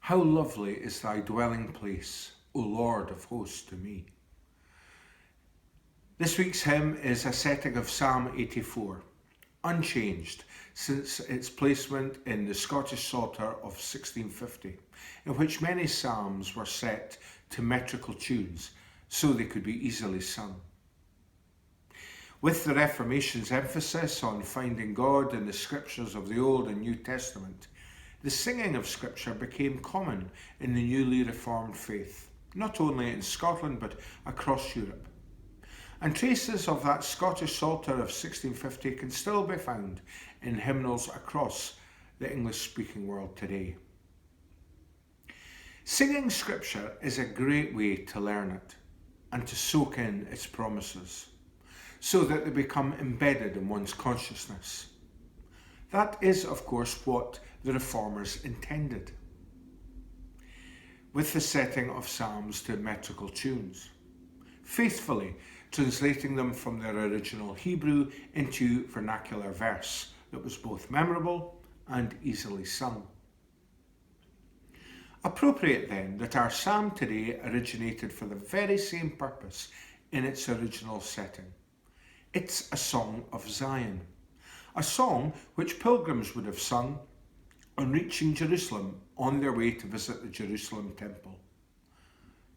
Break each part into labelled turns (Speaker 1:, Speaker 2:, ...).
Speaker 1: How lovely is thy dwelling place, O Lord of hosts, to me. This week's hymn is a setting of Psalm 84, unchanged since its placement in the Scottish Psalter of 1650, in which many psalms were set to metrical tunes so they could be easily sung. With the Reformation's emphasis on finding God in the scriptures of the Old and New Testament, the singing of scripture became common in the newly reformed faith, not only in Scotland but across Europe. And traces of that Scottish Psalter of 1650 can still be found in hymnals across the English-speaking world today. Singing scripture is a great way to learn it and to soak in its promises, so that they become embedded in one's consciousness. That is, of course, what the Reformers intended with the setting of psalms to metrical tunes, faithfully translating them from their original Hebrew into vernacular verse that was both memorable and easily sung. Appropriate then that our psalm today originated for the very same purpose in its original setting. It's a song of Zion, a song which pilgrims would have sung on reaching Jerusalem on their way to visit the Jerusalem temple.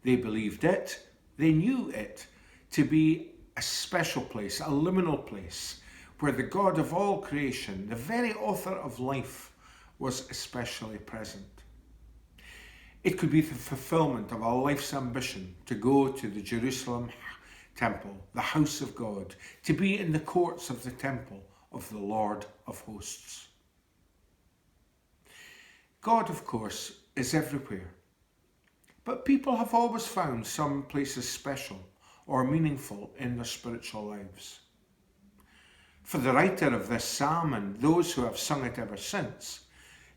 Speaker 1: They believed it, they knew it to be a special place, a liminal place, where the God of all creation, the very author of life, was especially present. It could be the fulfillment of a life's ambition to go to the Jerusalem temple, the house of God, to be in the courts of the temple of the Lord of hosts. God, of course, is everywhere, but people have always found some places special or meaningful in their spiritual lives. For the writer of this psalm and those who have sung it ever since,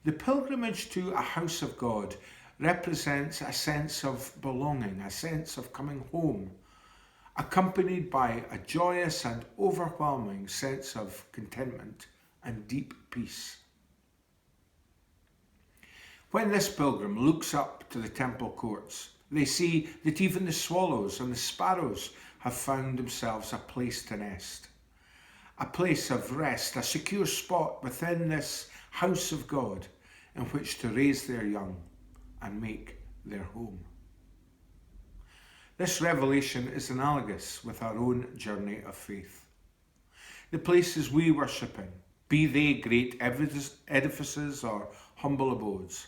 Speaker 1: the pilgrimage to a house of God represents a sense of belonging, a sense of coming home, accompanied by a joyous and overwhelming sense of contentment and deep peace. When this pilgrim looks up to the temple courts, they see that even the swallows and the sparrows have found themselves a place to nest, a place of rest, a secure spot within this house of God in which to raise their young and make their home. This revelation is analogous with our own journey of faith. The places we worship in, be they great edifices or humble abodes,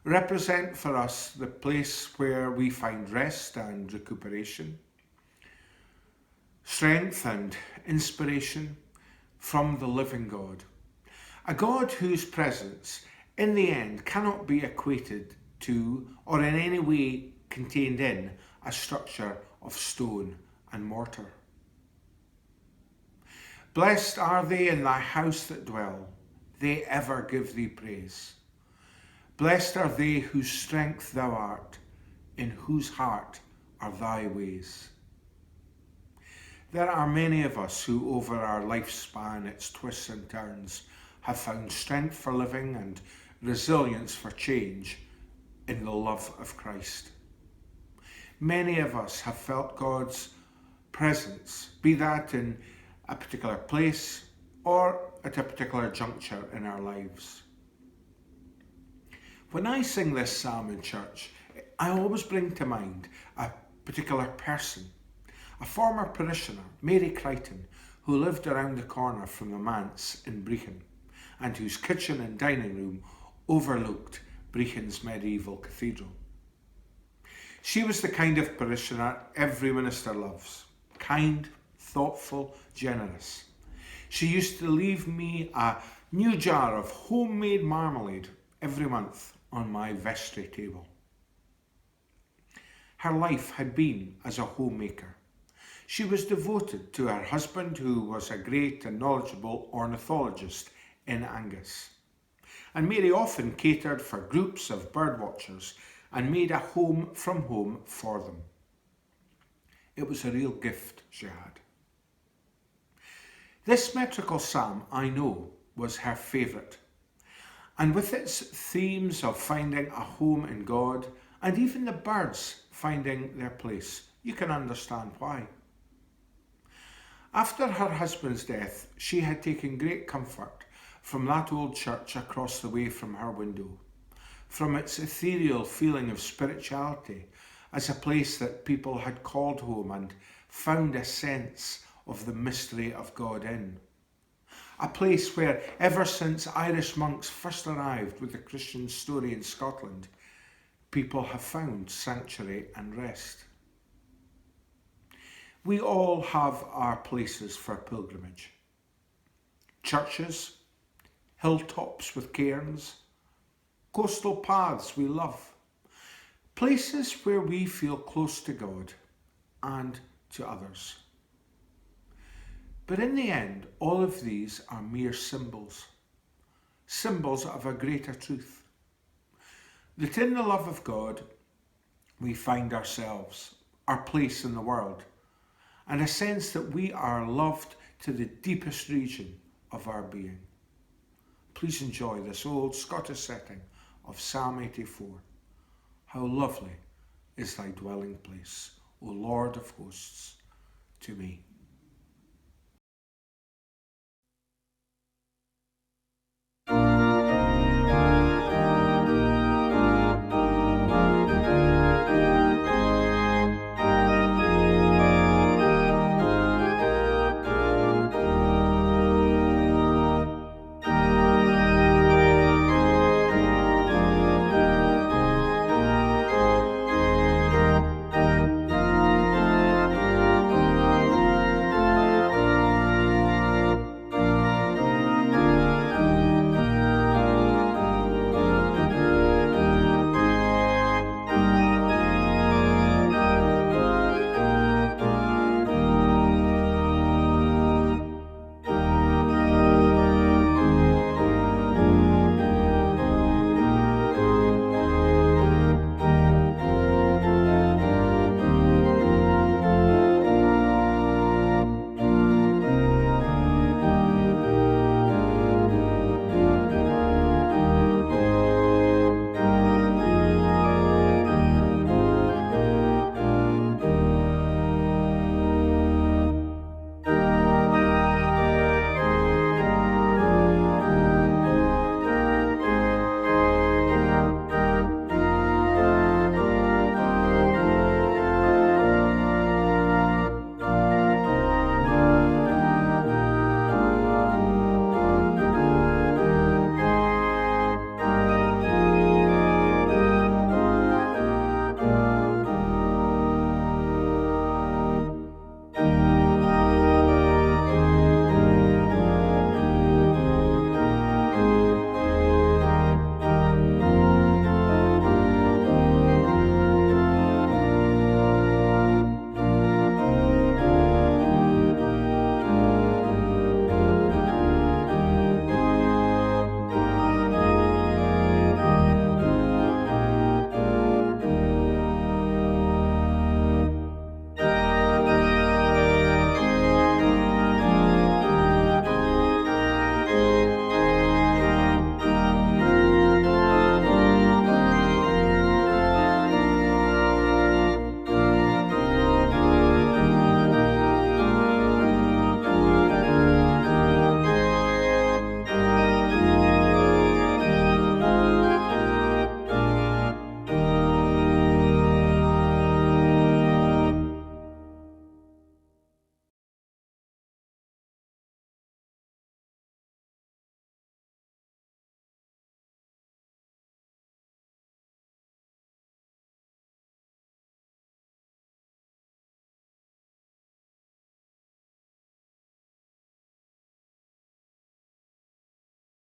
Speaker 1: represent for us the place where we find rest and recuperation, strength and inspiration from the living God, a God whose presence in the end cannot be equated to or in any way contained in a structure of stone and mortar. Blessed are they in thy house that dwell, they ever give thee praise. Blessed are they whose strength thou art, in whose heart are thy ways. There are many of us who over our lifespan, its twists and turns, have found strength for living and resilience for change in the love of Christ. Many of us have felt God's presence, be that in a particular place or at a particular juncture in our lives. When I sing this psalm in church, I always bring to mind a particular person, a former parishioner, Mary Crichton, who lived around the corner from the manse in Brechin and whose kitchen and dining room overlooked Brechin's medieval cathedral. She was the kind of parishioner every minister loves, kind, thoughtful, generous. She used to leave me a new jar of homemade marmalade every month on my vestry table. Her life had been as a homemaker. She was devoted to her husband, who was a great and knowledgeable ornithologist in Angus. And Mary often catered for groups of birdwatchers and made a home from home for them. It was a real gift she had. This metrical psalm, I know, was her favourite, And with its themes of finding a home in God, and even the birds finding their place, you can understand why. After her husband's death, she had taken great comfort from that old church across the way from her window, from its ethereal feeling of spirituality as a place that people had called home and found a sense of the mystery of God in. A place where, ever since Irish monks first arrived with the Christian story in Scotland, people have found sanctuary and rest. We all have our places for pilgrimage. Churches, hilltops with cairns, coastal paths we love, places where we feel close to God and to others. But in the end, all of these are mere symbols, symbols of a greater truth, that in the love of God we find ourselves, our place in the world, and a sense that we are loved to the deepest region of our being. Please enjoy this old Scottish setting of Psalm 84. How lovely is thy dwelling place, O Lord of hosts, to me.